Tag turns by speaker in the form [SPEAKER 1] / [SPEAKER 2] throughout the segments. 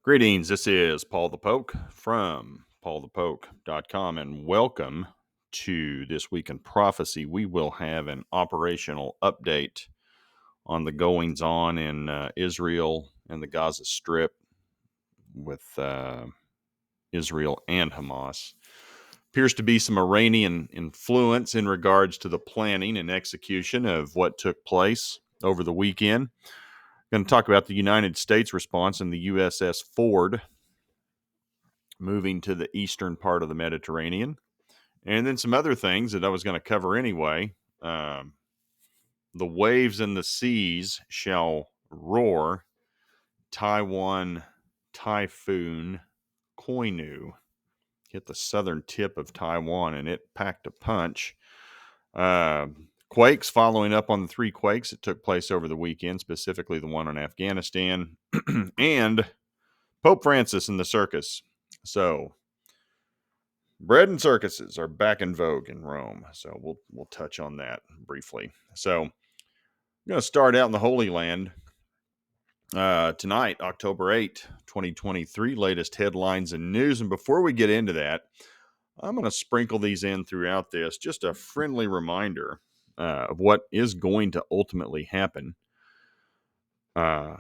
[SPEAKER 1] Greetings, this is Paul the Poke from PaulthePoke.com, and welcome to This Week in Prophecy. We will have an operational update on the goings-on in Israel and the Gaza Strip with Israel and Hamas. Appears to be some Iranian influence in regards to the planning and execution of what took place over the weekend. Going to talk about the United States response and the USS Ford moving to the eastern part of the Mediterranean, and then some other things that I was going to cover anyway. The waves and the seas shall roar. Taiwan Typhoon Koinu hit the southern tip of Taiwan, and it packed a punch. Quakes, following up on the three quakes that took place over the weekend, specifically the one in Afghanistan, and Pope Francis and the Circus. So, bread and circuses are back in vogue in Rome, so we'll touch on that briefly. So, I'm going to start out in the Holy Land tonight, October 8, 2023. Latest headlines and news. And before we get into that, I'm going to sprinkle these in throughout this, just a friendly reminder of what is going to ultimately happen through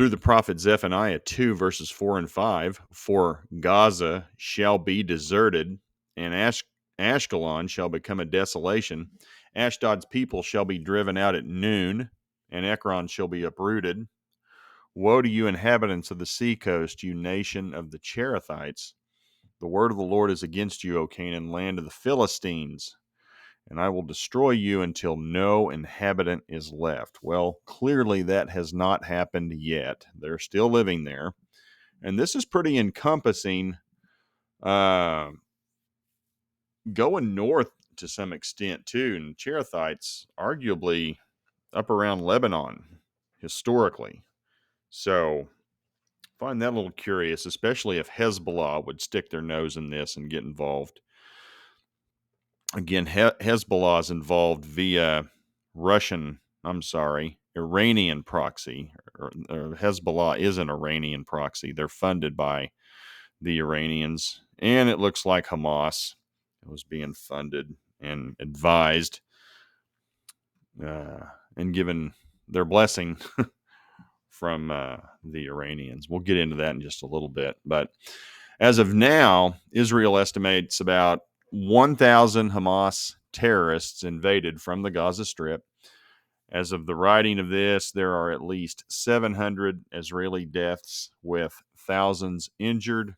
[SPEAKER 1] the prophet Zephaniah 2, verses 4 and 5. For Gaza shall be deserted, and Ashkelon shall become a desolation. Ashdod's people shall be driven out at noon, and Ekron shall be uprooted. Woe to you, inhabitants of the seacoast, you nation of the Cherethites. The word of the Lord is against you, O Canaan, land of the Philistines, and I will destroy you until no inhabitant is left. Well, clearly that has not happened yet. They're still living there. And this is pretty encompassing, going north to some extent, too. And Cherethites, arguably up around Lebanon, historically. So, find that a little curious, especially if Hezbollah would stick their nose in this and get involved. Again, Hezbollah is involved via Iranian proxy. Hezbollah is an Iranian proxy. They're funded by the Iranians. And it looks like Hamas was being funded and advised and given their blessing from the Iranians. We'll get into that in just a little bit. But as of now, Israel estimates about 1,000 Hamas terrorists invaded from the Gaza Strip. As of the writing of this, there are at least 700 Israeli deaths with thousands injured.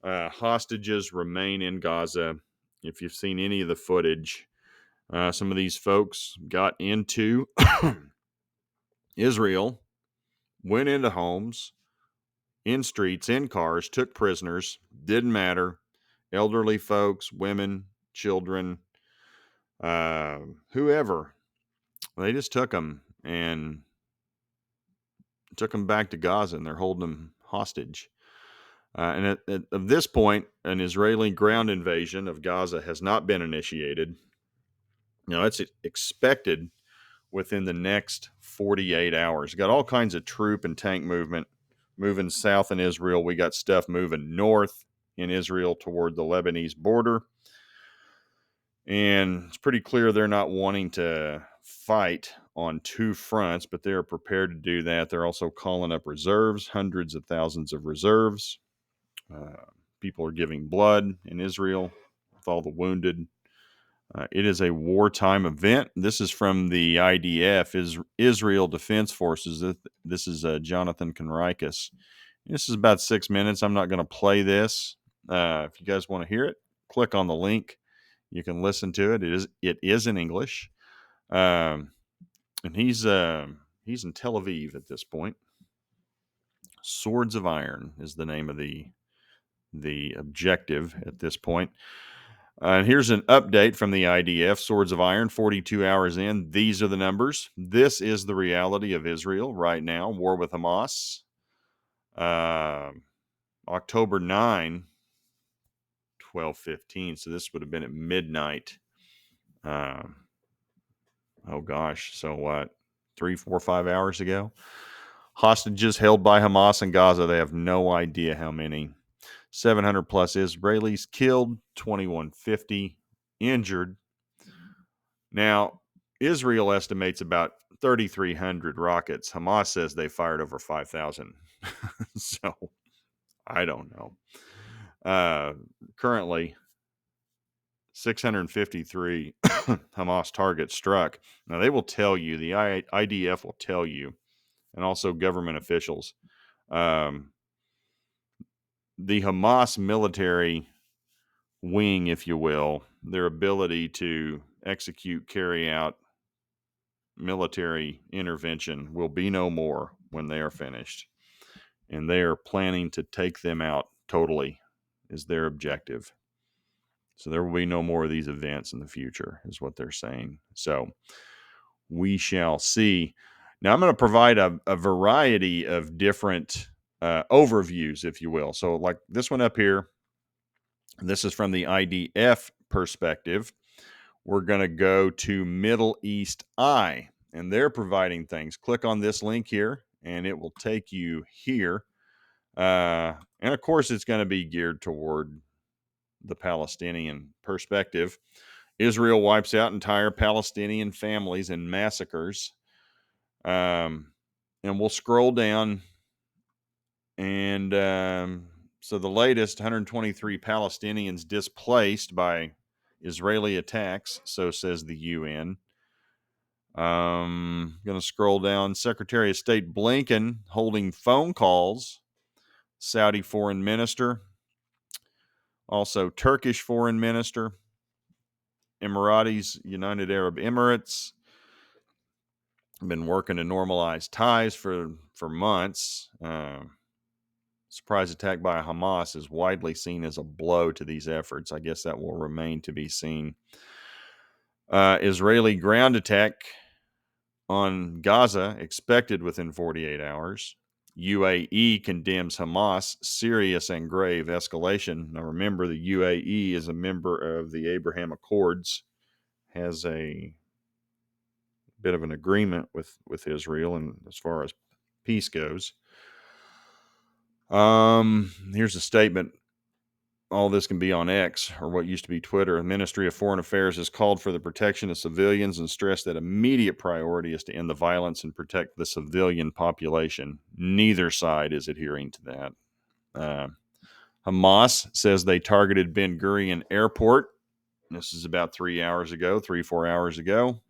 [SPEAKER 1] Hostages remain in Gaza. If you've seen any of the footage, some of these folks got into Israel, went into homes, in streets, in cars, took prisoners, didn't matter. Elderly folks, women, children, whoever. They just took them and took them back to Gaza, and they're holding them hostage. And at this point, an Israeli ground invasion of Gaza has not been initiated. Now, it's expected within the next 48 hours. Got all kinds of troop and tank movement moving south in Israel. We got stuff moving north in Israel toward the Lebanese border. And it's pretty clear they're not wanting to fight on two fronts, but they're prepared to do that. They're also calling up reserves, hundreds of thousands of reserves. People are giving blood in Israel with all the wounded. It is a wartime event. This is from the IDF, Israel Defense Forces. This is Jonathan Conricus. This is about 6 minutes. I'm not going to play this. If you guys want to hear it, click on the link. You can listen to it. It is in English, and he's in Tel Aviv at this point. Swords of Iron is the name of the objective at this point. And here's an update from the IDF. Swords of Iron, 42 hours in. These are the numbers. This is the reality of Israel right now. War with Hamas. October 9. 12:15, so this would have been at midnight. So what, 3, 4, 5 hours ago? Hostages held by Hamas in Gaza, they have no idea how many. 700 plus Israelis killed, 2150 injured. Now, Israel estimates about 3,300 rockets. Hamas says they fired over 5,000. So, I don't know. Currently, 653 Hamas targets struck. Now, they will tell you, the IDF will tell you, and also government officials, the Hamas military wing, if you will, their ability to execute, carry out military intervention will be no more when they are finished. And they are planning to take them out totally, is their objective. So there will be no more of these events in the future, is what they're saying. So we shall see. Now I'm going to provide a variety of different overviews, if you will. So like this one up here, this is from the IDF perspective. We're going to go to Middle East Eye, and they're providing things. Click on this link here, and it will take you here. And of course, it's going to be geared toward the Palestinian perspective. Israel wipes out entire Palestinian families in massacres. And we'll scroll down. And so the latest 123 Palestinians displaced by Israeli attacks, so says the UN. Going to scroll down. Secretary of State Blinken holding phone calls. Saudi foreign minister. Also Turkish foreign minister. Emiratis, United Arab Emirates. Been working to normalize ties for months. Surprise attack by Hamas is widely seen as a blow to these efforts. I guess that will remain to be seen. Israeli ground attack on Gaza expected within 48 hours. UAE condemns Hamas serious and grave escalation. Now remember, the UAE is a member of the Abraham Accords, has a bit of an agreement with Israel, and as far as peace goes. Here's a statement. All this can be on X, or what used to be Twitter. The Ministry of Foreign Affairs has called for the protection of civilians and stressed that immediate priority is to end the violence and protect the civilian population. Neither side is adhering to that. Hamas says they targeted Ben Gurion Airport. This is about 4 hours ago.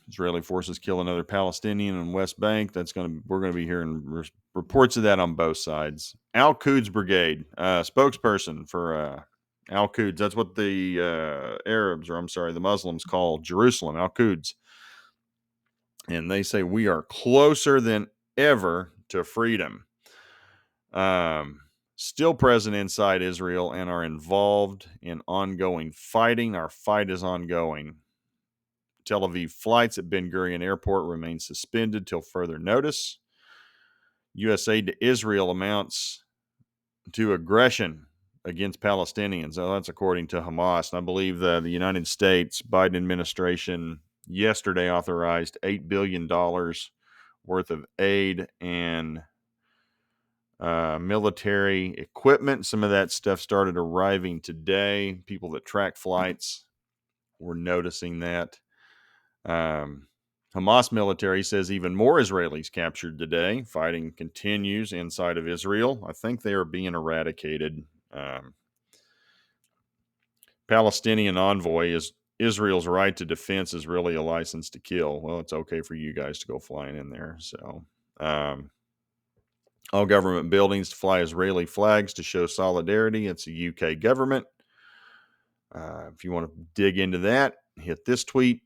[SPEAKER 1] Israeli forces kill another Palestinian in West Bank. We're going to be hearing reports of that on both sides. Al-Quds Brigade, spokesperson for Al-Quds. That's what the the Muslims call Jerusalem, Al-Quds. And they say we are closer than ever to freedom. Still present inside Israel and are involved in ongoing fighting. Our fight is ongoing. Tel Aviv flights at Ben Gurion Airport remain suspended till further notice. U.S. aid to Israel amounts to aggression against Palestinians. Oh, that's according to Hamas. And I believe the United States Biden administration yesterday authorized $8 billion worth of aid and military equipment. Some of that stuff started arriving today. People that track flights were noticing that. Hamas military says even more Israelis captured today. Fighting continues inside of Israel. I think they are being eradicated. Palestinian envoy is Israel's right to defense is really a license to kill. Well, it's okay for you guys to go flying in there. So, all government buildings to fly Israeli flags to show solidarity. It's the UK government. If you want to dig into that, hit this tweet.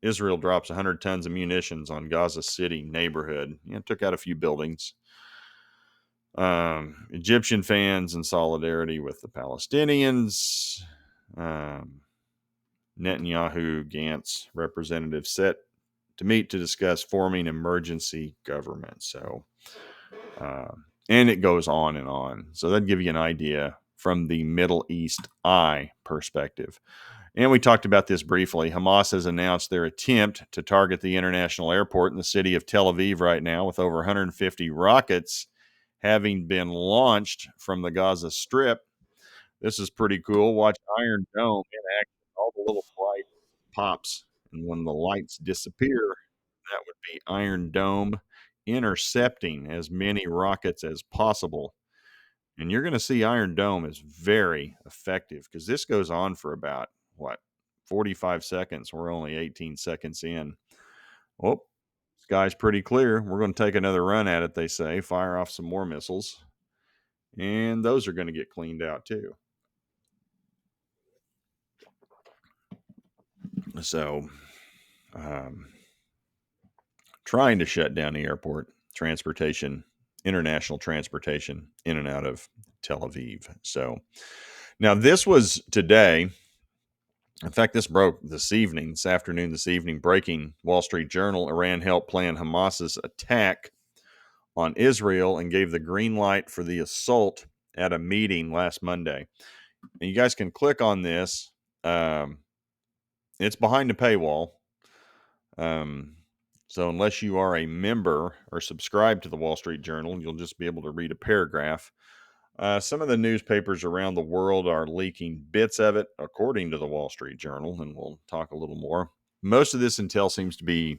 [SPEAKER 1] Israel drops 100 tons of munitions on Gaza City neighborhood. Took out a few buildings. Egyptian fans in solidarity with the Palestinians. Netanyahu, Gantz representatives set to meet to discuss forming emergency government. So, and it goes on and on. So that'd give you an idea from the Middle East Eye perspective. And we talked about this briefly. Hamas has announced their attempt to target the international airport in the city of Tel Aviv right now, with over 150 rockets having been launched from the Gaza Strip. This is pretty cool. Watch Iron Dome in action. All the little bright pops. And when the lights disappear, that would be Iron Dome intercepting as many rockets as possible. And you're going to see Iron Dome is very effective because this goes on for about, what, 45 seconds. We're only 18 seconds in. Oh, sky's pretty clear. We're going to take another run at it, they say. Fire off some more missiles. And those are going to get cleaned out too. So, trying to shut down the airport, international transportation in and out of Tel Aviv. So, now this was today. In fact, this broke this afternoon, breaking Wall Street Journal. Iran helped plan Hamas's attack on Israel and gave the green light for the assault at a meeting last Monday. And you guys can click on this. It's behind the paywall. So unless you are a member or subscribe to the Wall Street Journal, you'll just be able to read a paragraph. Some of the newspapers around the world are leaking bits of it, according to the Wall Street Journal, and we'll talk a little more. Most of this intel seems to be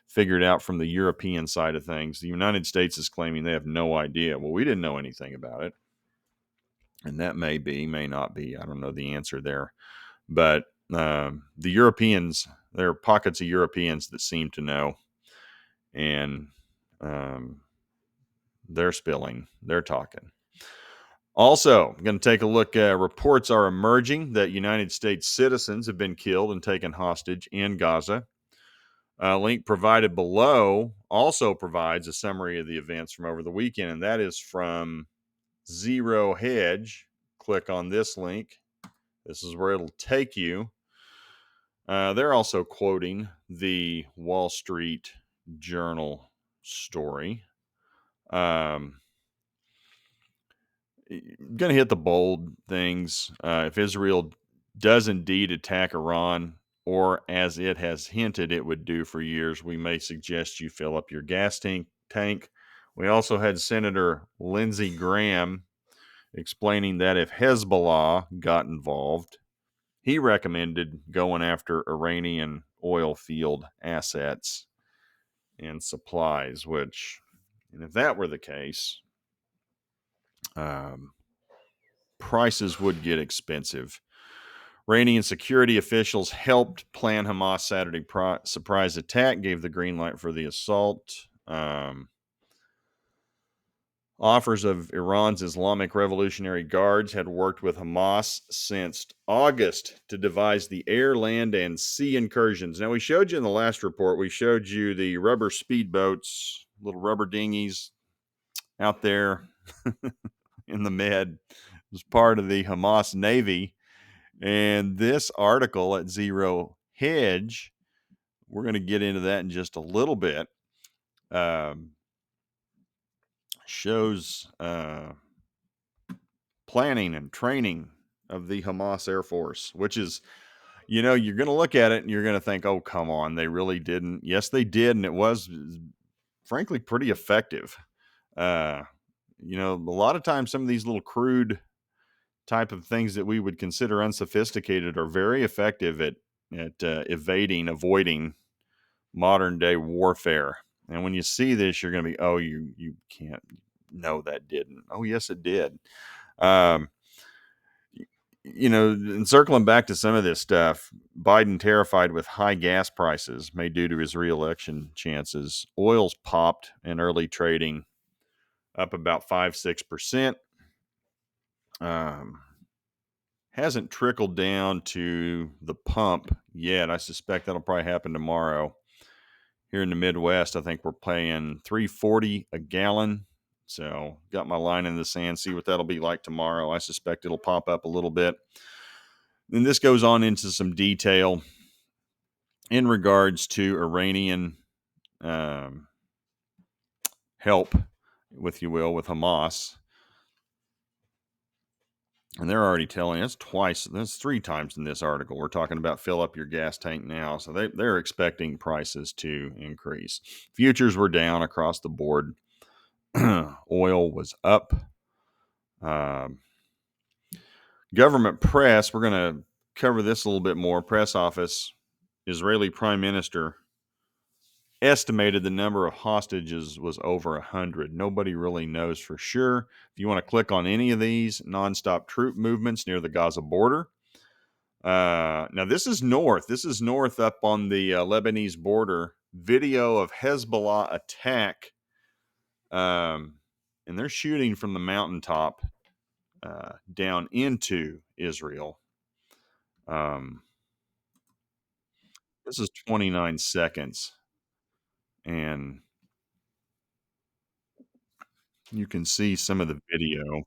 [SPEAKER 1] figured out from the European side of things. The United States is claiming they have no idea. Well, we didn't know anything about it. And that may not be. I don't know the answer there. But the Europeans, there are pockets of Europeans that seem to know. And they're spilling, they're talking. Also, I'm going to take a look. Reports are emerging that United States citizens have been killed and taken hostage in Gaza. Link provided below also provides a summary of the events from over the weekend, and that is from Zero Hedge. Click on this link. This is where it'll take you. They're also quoting the Wall Street Journal story. Going to hit the bold things. If Israel does indeed attack Iran, or as it has hinted it would do for years, we may suggest you fill up your gas tank. We also had Senator Lindsey Graham explaining that if Hezbollah got involved, he recommended going after Iranian oil field assets and supplies, which, and if that were the case, prices would get expensive. Iranian security officials helped plan Hamas Saturday surprise attack, gave the green light for the assault. Offers of Iran's Islamic Revolutionary Guards had worked with Hamas since August to devise the air, land, and sea incursions. Now, we showed you in the last report, we showed you the rubber speedboats, little rubber dinghies out there in the Med. It was part of the Hamas Navy. And this article at Zero Hedge, we're going to get into that in just a little bit, shows planning and training of the Hamas Air Force, which is, you're going to look at it and you're going to think, oh, come on, they really didn't. Yes, they did. And it was, frankly, pretty effective. A lot of times some of these little crude type of things that we would consider unsophisticated are very effective at avoiding modern day warfare. And when you see this, you're going to be, oh, you can't. No, that didn't. Oh, yes, it did. And circling back to some of this stuff, Biden terrified with high gas prices made due to his re-election chances. Oil's popped in early trading, up about 5-6%. Hasn't trickled down to the pump yet. I suspect that'll probably happen tomorrow. Here in the Midwest, I think we're paying $3.40 a gallon. So got my line in the sand, see what that'll be like tomorrow. I suspect it'll pop up a little bit. And this goes on into some detail in regards to Iranian help, if you will, with Hamas. And they're already telling us twice, that's three times in this article. We're talking about fill up your gas tank now. So they're expecting prices to increase. Futures were down across the board. Oil was up. Um, Government press, we're going to cover this a little bit more. Press office, Israeli prime minister estimated the number of hostages was over 100. Nobody really knows for sure. If you want to click on any of these nonstop troop movements near the Gaza border, now this is north. This is north up on the Lebanese border. Video of Hezbollah attack, and they're shooting from the mountaintop down into Israel. This is 29 seconds, and you can see some of the video.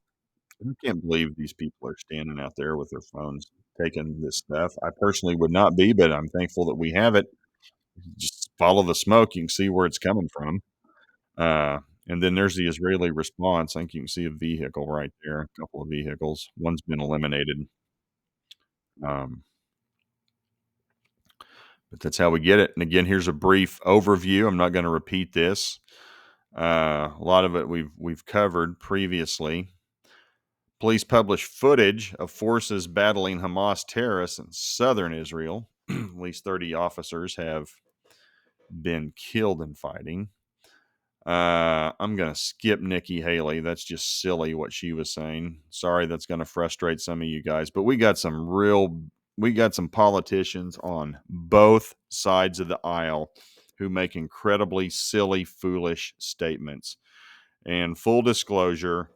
[SPEAKER 1] I can't believe these people are standing out there with their phones taking this stuff. I personally would not be, but I'm thankful that we have it. Just follow the smoke. You can see where it's coming from. Uh, and then there's the Israeli response. I think you can see a vehicle right there, a couple of vehicles. One's been eliminated. Um, but that's how we get it. And again, here's a brief overview. I'm not going to repeat this. A lot of it we've covered previously. Police published footage of forces battling Hamas terrorists in southern Israel. At least 30 officers have been killed in fighting. I'm going to skip Nikki Haley. That's just silly what she was saying. Sorry, that's going to frustrate some of you guys, but we got some politicians on both sides of the aisle who make incredibly silly, foolish statements. And full disclosure,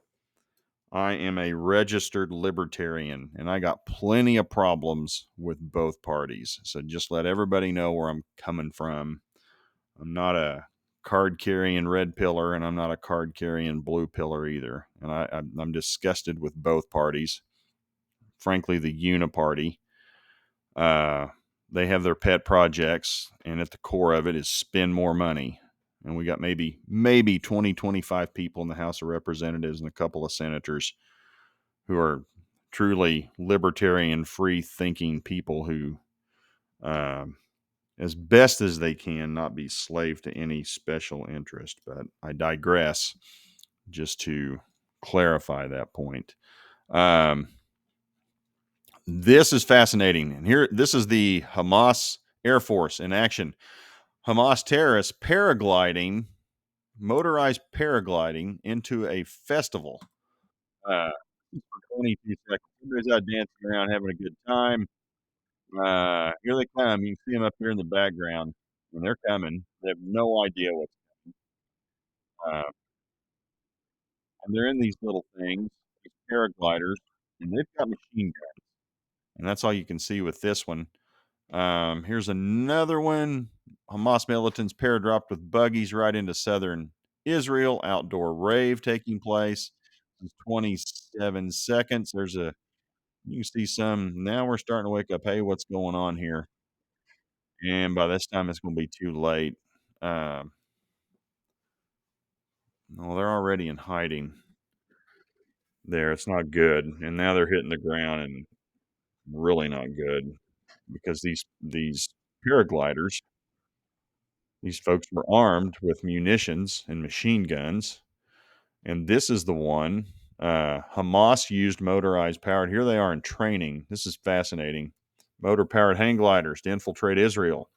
[SPEAKER 1] I am a registered libertarian and I got plenty of problems with both parties. So just let everybody know where I'm coming from. I'm not a card carrying red pillar and I'm not a card carrying blue pillar either. And I'm disgusted with both parties. Frankly, the Uniparty, uh, they have their pet projects, and at the core of it is spend more money. And we got maybe 20, 25 people in the House of Representatives and a couple of senators who are truly libertarian, free thinking people who, um, as best as they can, not be slave to any special interest. But I digress just to clarify that point. This is fascinating. And here, this is the Hamas Air Force in action. Hamas terrorists motorized paragliding into a festival. For 22 seconds. Everybody's out dancing around, having a good time. Here they come. You can see them up here in the background, and they're coming. They have no idea what's uh, and they're in these little things, these paragliders, and they've got machine guns. And that's all you can see with this one. Here's another one. Hamas militants paradropped with buggies right into southern Israel. Outdoor rave taking place. 27 seconds. You can see some. Now we're starting to wake up. Hey, what's going on here? And by this time, it's going to be too late. Um, well, they're already in hiding there. It's not good. And now they're hitting the ground and really not good because these paragliders, these folks were armed with munitions and machine guns. And this is the one. Hamas used motorized powered. Here they are in training. This is fascinating. Motor powered hang gliders to infiltrate Israel.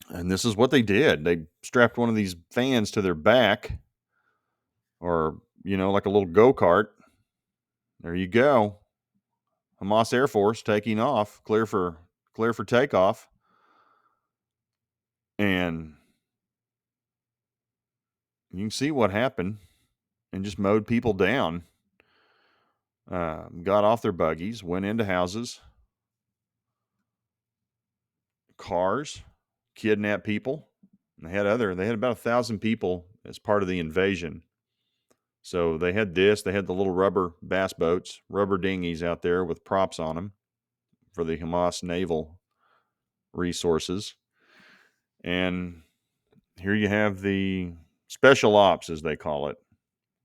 [SPEAKER 1] And this is what they did. They strapped one of these fans to their back, or, like a little go kart. There you go. Hamas Air Force taking off, clear for takeoff. And you can see what happened and just mowed people down. Got off their buggies, went into houses, cars, kidnapped people. They had about 1,000 people as part of the invasion. So they had the little rubber bass boats, rubber dinghies out there with props on them for the Hamas naval resources. And here you have the special ops, as they call it,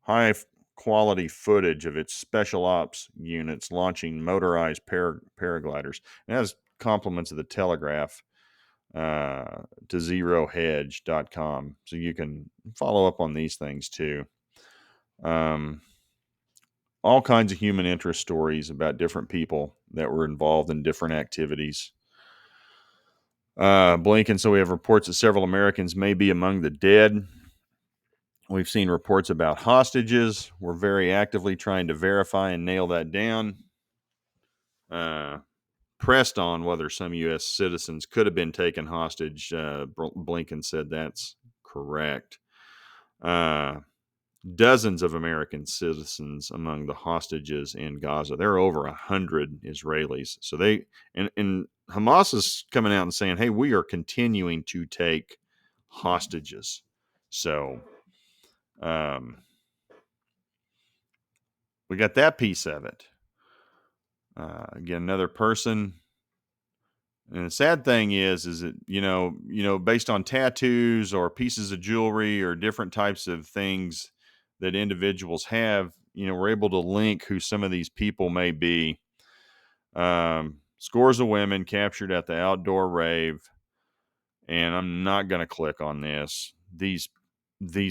[SPEAKER 1] high quality footage of its special ops units launching motorized paragliders. And that has compliments of the Telegraph to zerohedge.com. So you can follow up on these things too. All kinds of human interest stories about different people that were involved in different activities. Blinken, so we have reports that several Americans may be among the dead. We've seen reports about hostages. We're very actively trying to verify and nail that down. Pressed on whether some U.S. citizens could have been taken hostage. Blinken said that's correct. Dozens of American citizens among the hostages in Gaza. There are over 100 Israelis. So they and Hamas is coming out and saying, "Hey, we are continuing to take hostages." So we got that piece of it. Again, another person. And the sad thing is that based on tattoos or pieces of jewelry or different types of things that individuals have, we're able to link who some of these people may be. Scores of women captured at the outdoor rave, and I'm not going to click on this. These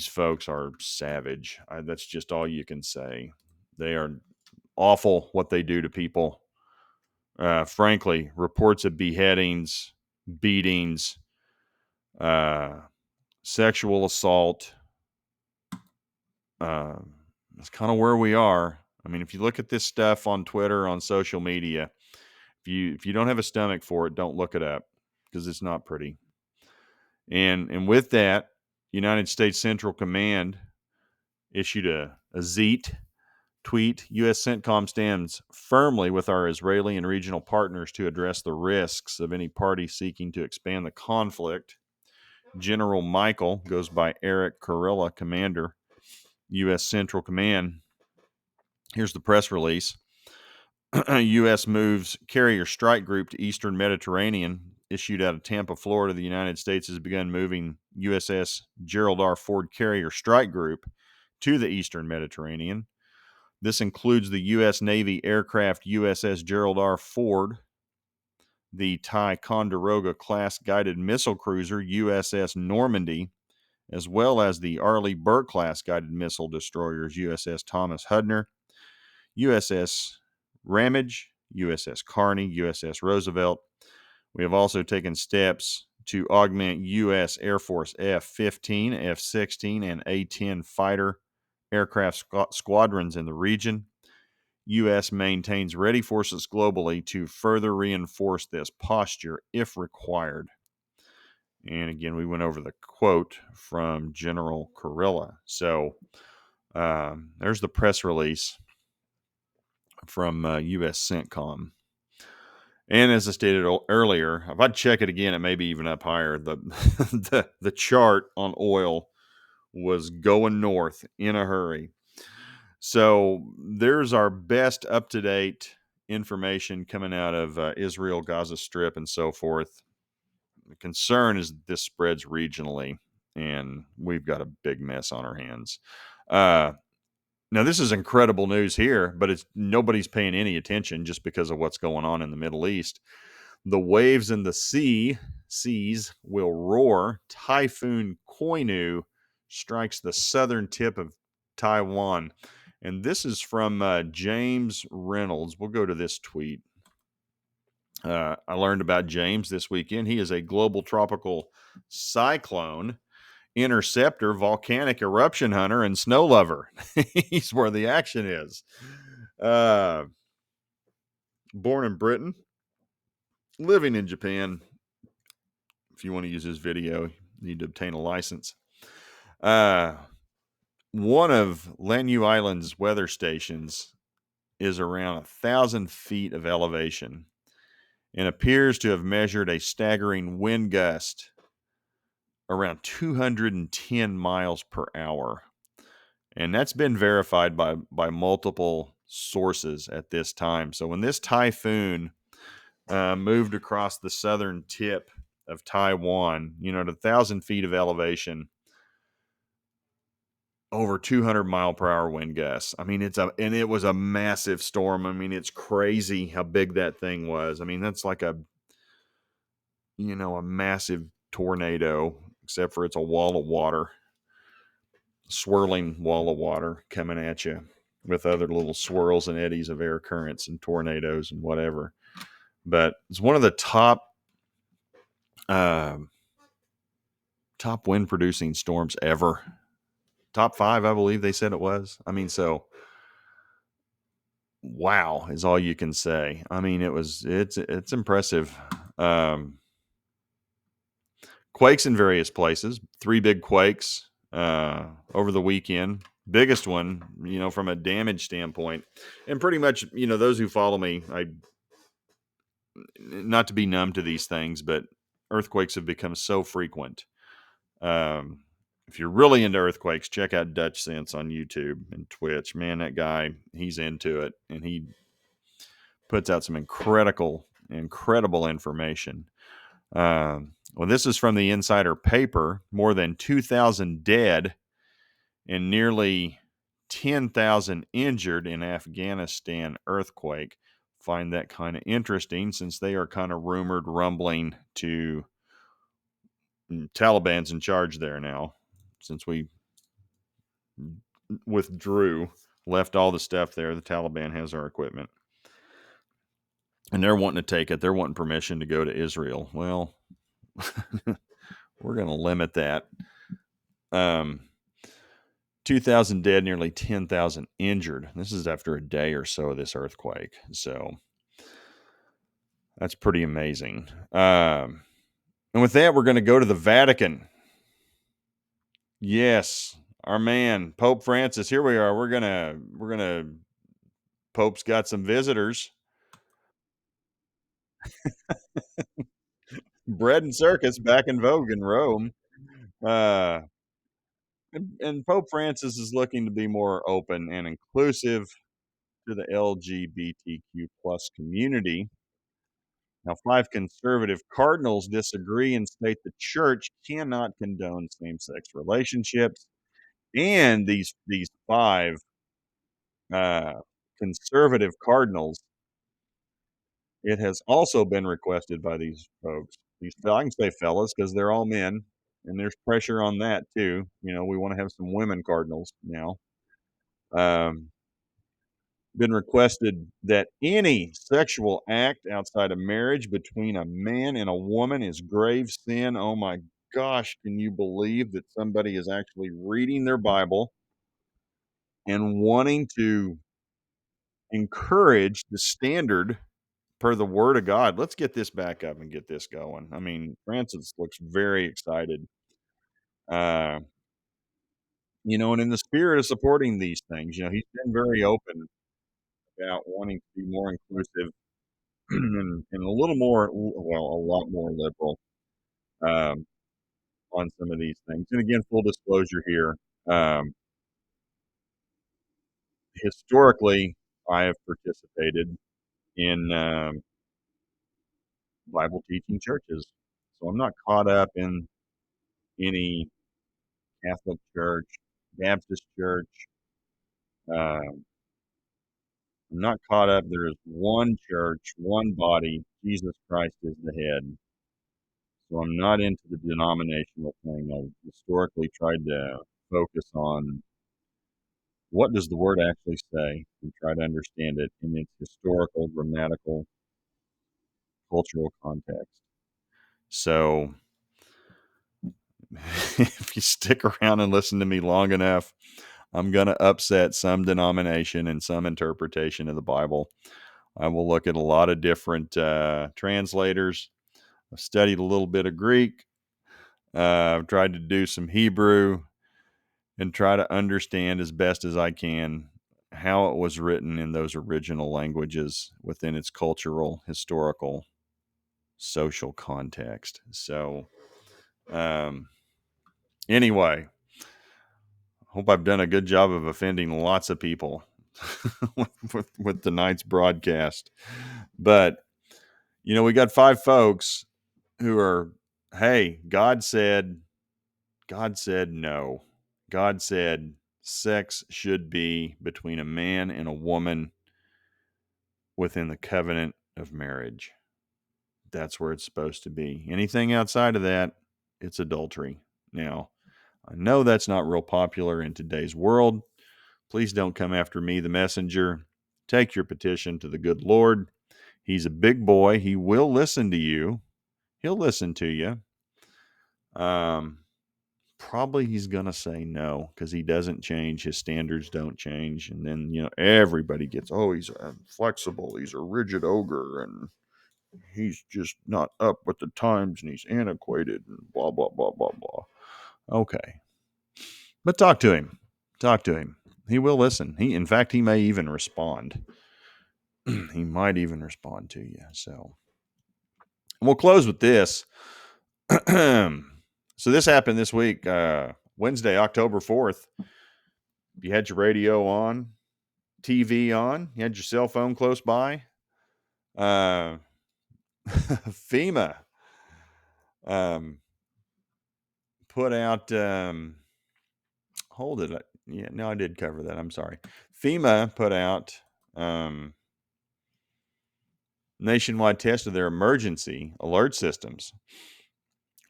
[SPEAKER 1] folks are savage. That's just all you can say. They are awful what they do to people. Frankly, reports of beheadings, beatings, sexual assault. That's kind of where we are. I mean, if you look at this stuff on Twitter, on social media, if you don't have a stomach for it, don't look it up because it's not pretty. And with that, United States Central Command issued a ZEET tweet. U.S. CENTCOM stands firmly with our Israeli and regional partners to address the risks of any party seeking to expand the conflict. General Michael, goes by Eric Kurilla, commander, U.S. Central Command. Here's the press release. U.S. moves carrier strike group to Eastern Mediterranean. Issued out of Tampa, Florida, the United States has begun moving USS Gerald R. Ford carrier strike group to the Eastern Mediterranean. This includes the U.S. Navy aircraft USS Gerald R. Ford, the Ticonderoga class guided missile cruiser USS Normandy, as well as the Arleigh Burke class guided missile destroyers USS Thomas Hudner, USS Ramage, USS Carney, USS Roosevelt. We have also taken steps to augment U.S. Air Force F-15, F-16, and A-10 fighter aircraft squadrons in the region. U.S. maintains ready forces globally to further reinforce this posture if required. And again, we went over the quote from General Kurilla. So there's the press release from U.S. CENTCOM. And as I stated earlier, if I check it again, it may be even up higher. The chart on oil was going north in a hurry. So there's our best up-to-date information coming out of Israel, Gaza Strip, and so forth. The concern is that this spreads regionally, and we've got a big mess on our hands. Now, this is incredible news here, but nobody's paying any attention just because of what's going on in the Middle East. The waves in the seas will roar. Typhoon Koinu strikes the southern tip of Taiwan. And this is from James Reynolds. We'll go to this tweet. I learned about James this weekend. He is a global tropical cyclone interceptor, volcanic eruption hunter, and snow lover. He's where the action is. Born in Britain, living in Japan. If you want to use his video, you need to obtain a license. One of Lanyu Island's weather stations is around 1,000 feet of elevation and appears to have measured a staggering wind gust around 210 miles per hour. And that's been verified by multiple sources at this time. So when this typhoon moved across the southern tip of Taiwan, at 1,000 feet of elevation, over 200-mile-per-hour wind gusts. I mean, it was a massive storm. I mean, it's crazy how big that thing was. I mean, that's like a massive tornado, except for it's a wall of water, swirling wall of water coming at you with other little swirls and eddies of air currents and tornadoes and whatever. But it's one of the um, top wind producing storms ever. Top 5, I believe they said it was. I mean, so wow is all you can say. I mean, it's impressive. Um, Quakes in various places. 3 big quakes over the weekend. Biggest one, from a damage standpoint. And pretty much, those who follow me, I not to be numb to these things, but earthquakes have become so frequent. Um, if you're really into earthquakes, check out Dutch Sense on YouTube and Twitch. Man, that guy, he's into it, and he puts out some incredible information. Well, this is from the Insider paper. More than 2,000 dead and nearly 10,000 injured in Afghanistan earthquake. Find that kind of interesting since they are kind of rumored rumbling to Taliban's in charge there now, since we withdrew, left all the stuff there. The Taliban has our equipment. And they're wanting to take it. They're wanting permission to go to Israel. Well, we're going to limit that. 2,000 dead, nearly 10,000 injured. This is after a day or so of this earthquake. So that's pretty amazing. And with that, we're going to go to the Vatican. Yes, our man, Pope Francis. Here we are. We're gonna Pope's got some visitors. Bread and circus back in vogue in Rome. Uh, and Pope Francis is looking to be more open and inclusive to the LGBTQ plus community. Now, 5 conservative cardinals disagree and state the church cannot condone same-sex relationships. And these 5 uh, conservative cardinals, it has also been requested by these folks. I can say fellas because they're all men, and there's pressure on that too. We want to have some women cardinals now. Um, been requested that any sexual act outside of marriage between a man and a woman is grave sin. Oh my gosh, can you believe that somebody is actually reading their Bible and wanting to encourage the standard per the word of God? Let's get this back up and get this going. I mean, Francis looks very excited. Uh, and in the spirit of supporting these things, he's been very open about wanting to be more inclusive and a little more, well, a lot more liberal um, on some of these things. And again, full disclosure here, um, historically, I have participated in Bible teaching churches. So I'm not caught up in any Catholic church, Baptist church. I'm not caught up. There is one church, one body. Jesus Christ is the head. So I'm not into the denominational thing. I've historically tried to focus on what does the word actually say and try to understand it in its historical, grammatical, cultural context. So if you stick around and listen to me long enough, I'm going to upset some denomination and some interpretation of the Bible. I will look at a lot of different translators. I've studied a little bit of Greek. I've tried to do some Hebrew and try to understand as best as I can how it was written in those original languages within its cultural, historical, social context. So, um, anyway, hope I've done a good job of offending lots of people with tonight's broadcast. But, we got 5 folks who are, hey, God said no. God said sex should be between a man and a woman within the covenant of marriage. That's where it's supposed to be. Anything outside of that, it's adultery. Now, I know that's not real popular in today's world. Please don't come after me, the messenger. Take your petition to the good Lord. He's a big boy. He will listen to you. He'll listen to you. Probably he's going to say no because he doesn't change. His standards don't change. And then, everybody gets, oh, he's flexible. He's a rigid ogre and he's just not up with the times and he's antiquated and blah, blah, blah, blah, blah. Okay. But talk to him. Talk to him. He will listen. In fact, he may even respond. He might even respond to you. So we'll close with this. So this happened this week, Wednesday, October 4th. You had your radio on, TV on, you had your cell phone close by. FEMA put out, hold it. Yeah, no, I did cover that. I'm sorry. FEMA put out nationwide test of their emergency alert systems.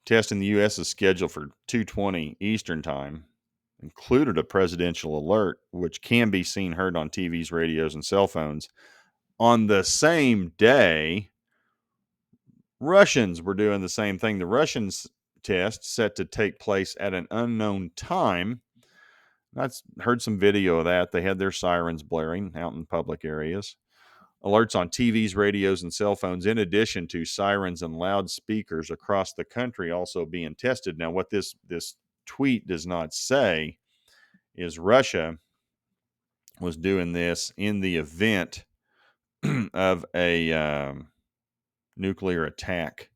[SPEAKER 1] Test in the U.S. is scheduled for 2:20 Eastern Time. Included a presidential alert, which can be seen, heard on TVs, radios, and cell phones. On the same day, Russians were doing the same thing. The Russians test set to take place at an unknown time. I heard some video of that. They had their sirens blaring out in public areas. Alerts on TVs, radios, and cell phones, in addition to sirens and loudspeakers across the country, also being tested. Now, what this tweet does not say is Russia was doing this in the event of a nuclear attack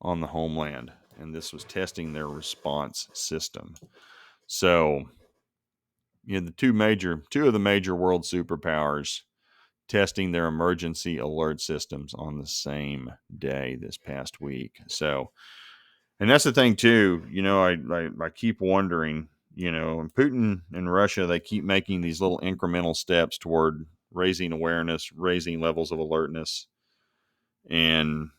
[SPEAKER 1] on the homeland, and this was testing their response system. So, the two of the major world superpowers testing their emergency alert systems on the same day this past week. So, and that's the thing too, I keep wondering, Putin and Russia, they keep making these little incremental steps toward raising awareness, raising levels of alertness. And,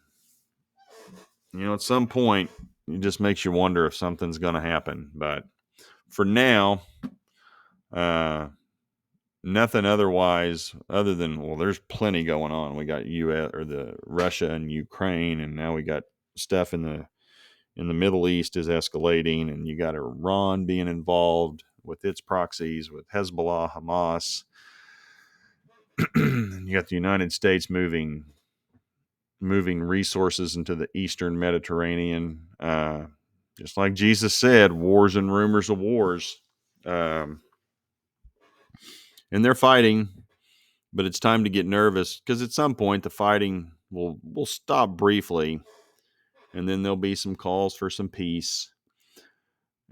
[SPEAKER 1] at some point, it just makes you wonder if something's going to happen. But for now, nothing otherwise other than, well, there's plenty going on. We got the Russia and Ukraine, and now we got stuff in the Middle East is escalating, and you got Iran being involved with its proxies with Hezbollah, Hamas. And you got the United States moving resources into the Eastern Mediterranean. Just like Jesus said, wars and rumors of wars. And they're fighting, but it's time to get nervous because at some point the fighting will stop briefly, and then there'll be some calls for some peace.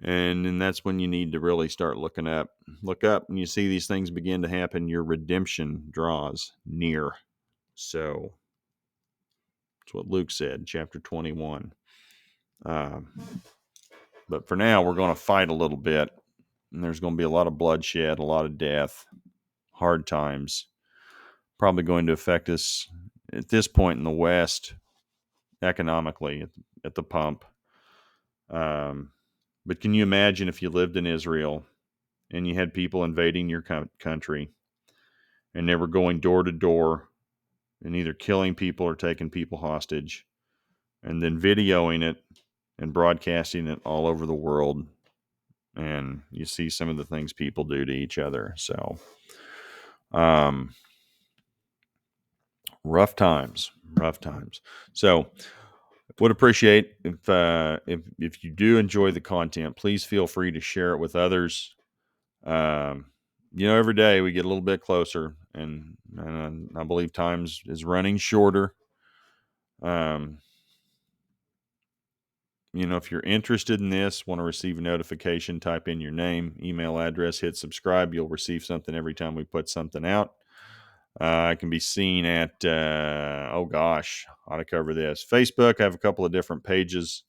[SPEAKER 1] And then that's when you need to really start looking up. Look up and you see these things begin to happen. Your redemption draws near. So that's what Luke said, chapter 21. But for now, we're going to fight a little bit. And there's going to be a lot of bloodshed, a lot of death, hard times. Probably going to affect us at this point in the West economically at the pump. But can you imagine if you lived in Israel and you had people invading your country and they were going door to door and either killing people or taking people hostage and then videoing it and broadcasting it all over the world? And you see some of the things people do to each other. So, rough times. So, would appreciate if you do enjoy the content, please feel free to share it with others. Every day we get a little bit closer, and I believe times is running shorter. If you're interested in this, want to receive a notification, type in your name, email address, hit subscribe. You'll receive something every time we put something out. I can be seen at, how to cover this. Facebook, I have a couple of different pages.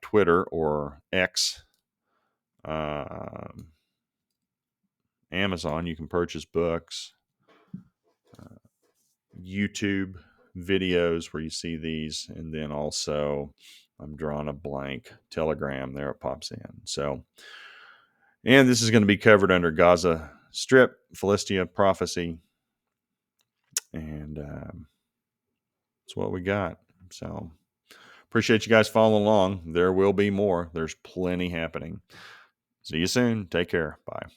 [SPEAKER 1] Twitter or X. Amazon, you can purchase books, YouTube videos where you see these, and then also I'm drawing a blank, Telegram, there it pops in. So, and this is going to be covered under Gaza Strip, Philistia, Prophecy, and that's what we got. So appreciate you guys following along. There will be more. There's plenty happening. See you soon. Take care. Bye.